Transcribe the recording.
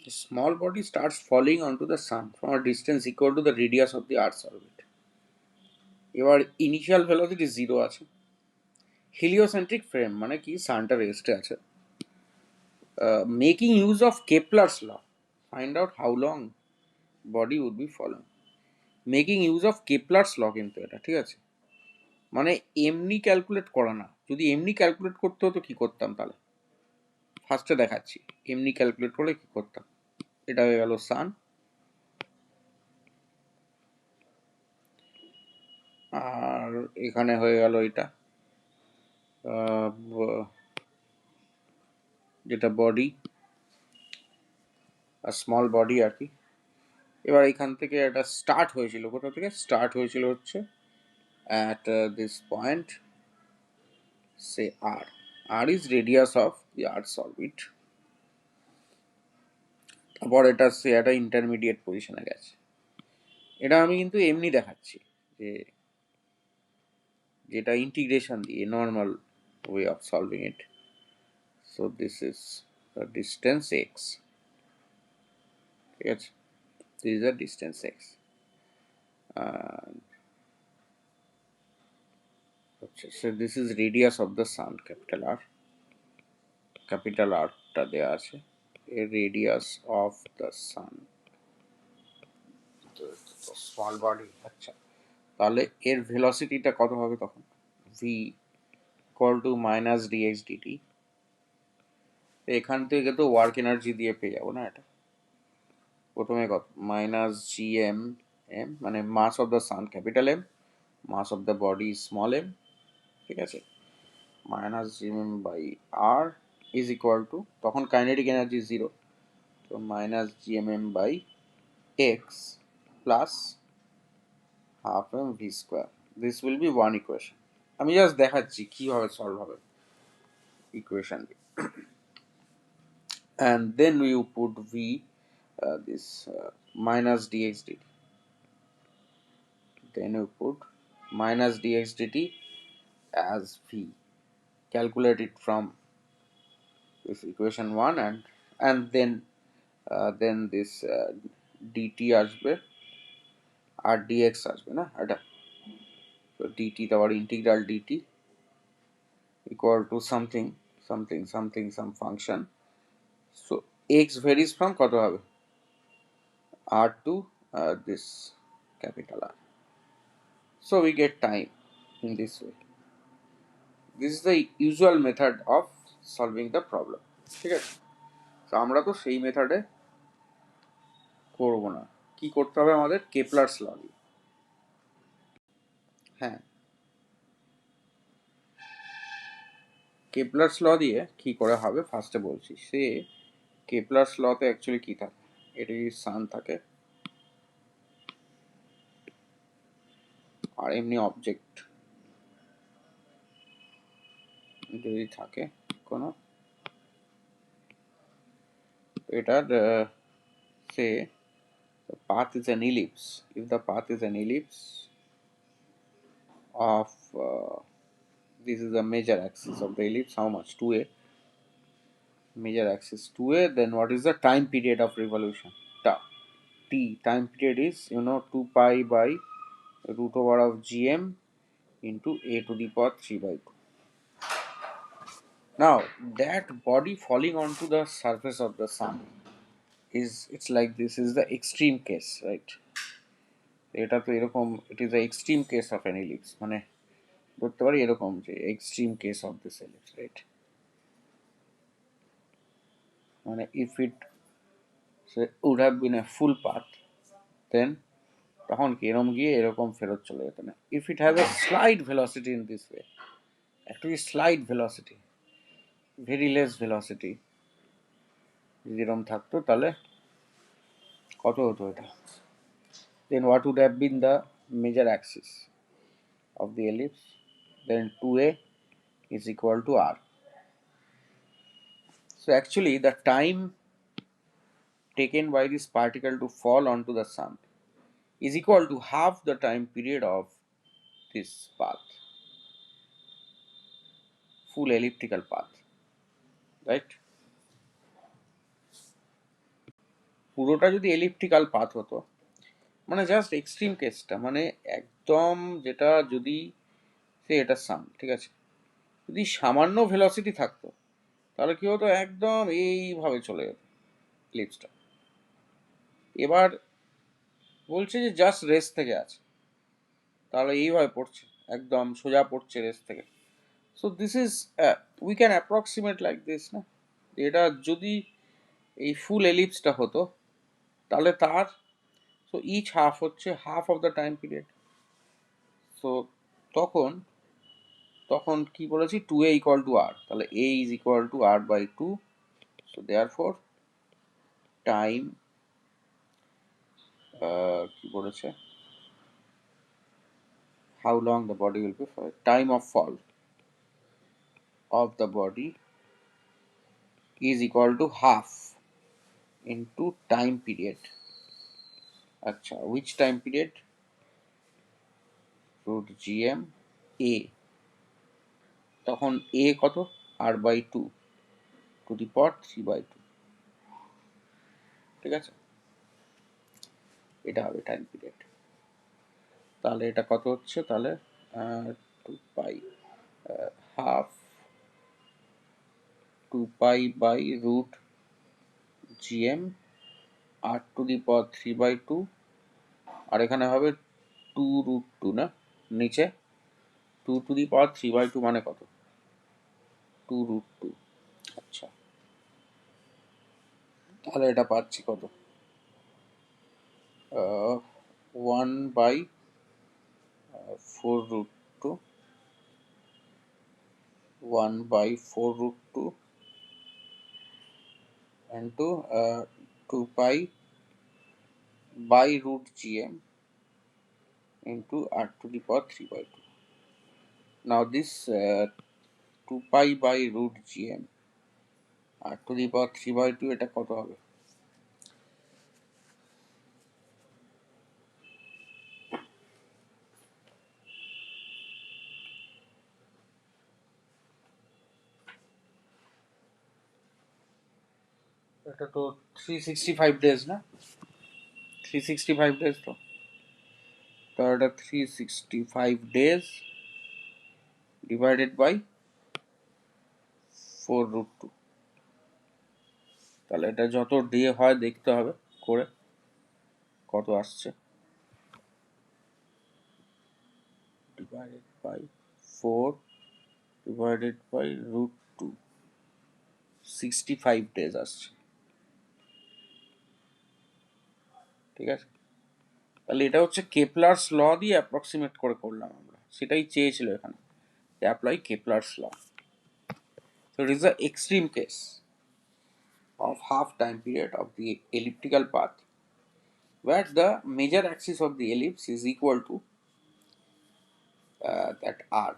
A small body starts falling onto the sun from a distance equal to the radius of the Earth's orbit. এবার initial velocity 0 আছে। Heliocentric frame মানে কি, সানটা রেস্টে আছে। Making use of Kepler's law, find out how long body would be following. Making use of Kepler's law কিন্তু এটা, ঠিক আছে, মানে এমনি ক্যালকুলেট করা না। যদি এমনি ক্যালকুলেট করতে হতো কি করতাম তাহলে, ফার্স্টে দেখাচ্ছি এমনি ক্যালকুলেট করলে কি করতাম। এটা হয়ে গেল সান, আর এখানে হয়ে গেল এটা যেটা বডি, আর স্মল বডি আর কি। এবার এখান থেকে এটা স্টার্ট হয়েছিল, কোথা থেকে স্টার্ট হয়েছিল হচ্ছে at this point, say r. r is radius of the Earth's orbit. তারপর এটা সে একটা ইন্টারমিডিয়েট পজিশনে গেছে। এটা আমি কিন্তু এমনি দেখাচ্ছি যে যেটা ইন্টিগ্রেশন দিয়ে, normal way of solving it. So this is the distance x, ঠিক আছে, this is the distance x. So this is radius of the sun, capital R. Capital R টা দেয়া আছে, a radius of the sun, small body. আচ্ছা, তাহলে এর ভেলোসিটিটা কত হবে তখন, v equal to minus dx dt. এখান থেকে তো ওয়ার্ক এনার্জি দিয়ে পেয়ে যাবো না এটা। প্রথমে কত, মাইনাস জি এম এম, মানে mass of the sun capital M, mass of the body small M, ঠিক আছে, minus G M by R is equal to, তখন কাইনেটিক এনার্জি 0, তো minus G M by X plus half M V square. This will be one equation. আমি just দেখাচ্ছি কীভাবে solve হবে equation. And then you put v, this minus dx dt, then you put minus dx dt as v, calculate it from this equation 1, and then this dt আসবে আর dx আসবে না এটা, so dt তারপর integral dt equal to something something something some function, so x varies from কত হবে r to this capital R. So we get time in this way. This is the usual method of solving the problem, ঠিক আছে। তো আমরা তো সেই মেথডে করব না, কি করতে হবে আমাদের, কেপলার্স ল দিয়ে। হ্যাঁ, কেপলার্স ল দিয়ে কি করে হবে ফার্স্টে বলছি। সে কেপলার্স লতে অ্যাকচুয়ালি কি থাকে, এটি সান থাকে আর এমনি অবজেক্ট যদি থাকে কোনো, এটার say the path is an ellipse. If the path is an ellipse of this is the major axis of the ellipse, how much, 2a, major axis 2a, then what is the time period of revolution, t, time period is 2 pi by root over of gm into a to the power 3 by 2. Now that body falling onto the surface of the sun is, it's like this is the extreme case, right? এটা তো এরকম, it is the extreme case of an ellipse, মানে ধরতে পারি এরকম যে extreme case of this ellipse, right? মানে if it would have been a full path, then তখন কি এরকম গিয়ে এরকম ফেরত চলে যেত না। if it has a slight velocity in this way, actually slight velocity, very less velocity, যদি এরকম থাকতো তাহলে কত হতো এটা, then what would have been the major axis of the ellipse, then 2a is equal to r. So actually the time taken by this particle to fall onto the sun is equal to half the time period of this path, full elliptical path, right? পুরোটা যদি elliptical path হতো, মানে just extreme কেসটা, মানে একদম যেটা যদি সে এটা সাম, ঠিক আছে, যদি সামান্য ভেলোসিটি থাকতো তাহলে কি হতো, একদম এইভাবে চলে যেত এলিপসটা। এবার বলছে যে জাস্ট রেস থেকে আছে, তাহলে এইভাবে পড়ছে, একদম সোজা পড়ছে রেস থেকে। So this is, we can approximate like this না, এটা যদি এই ফুল এলিপসটা হতো তাহলে তার, সো ইচ হাফ হচ্ছে half of the time period. So তখন তখন কি বলেছি, 2a ইকুয়াল টু আর, তাহলে a is equal to R by 2। So there four time, কি বলেছে, how long the body will be for, time of fall of the body is equal to half into time period। আচ্ছা, which time period, root gm a, তখন a কত, r by 2 two the power 3/2, ঠিক আছে, এটা হবে time period. তাহলে এটা কত হচ্ছে, তাহলে 2 pi half 2 pi by root gm r to the power 3/2, আর এখানে হবে 2√2 না, নিচে 2 টু দি পাওয়ার 3/2 মানে কত, 2√2। আচ্ছা, তাহলে এটা পাচ্ছি কত, 1/4√2, 1/4√2 into 2 pi by root gm into r to the power 3/2. Now this 2 pi by root gm r to the power 3/2, এটা কত হবে, এটা তো 365 ডেজ না, 365 ডেজ, তো এটা 365 ডেজ ডিভাইডেড বাই 4√2, তাহলে এটা যত ডে হয় দেখতে হবে করে কত আসছে, divided by 4 divided by √2, 65 days আসছে, ঠিক আছে। তাহলে এটা হচ্ছে কেপলারস ল দিয়ে অ্যাপ্রক্সিমেট করে করলাম আমরা, সেটাই চেয়েছিল এখানে, apply Kepler's law. So it is the extreme case of half time period of the elliptical path where the major axis of the ellipse is equal to that r,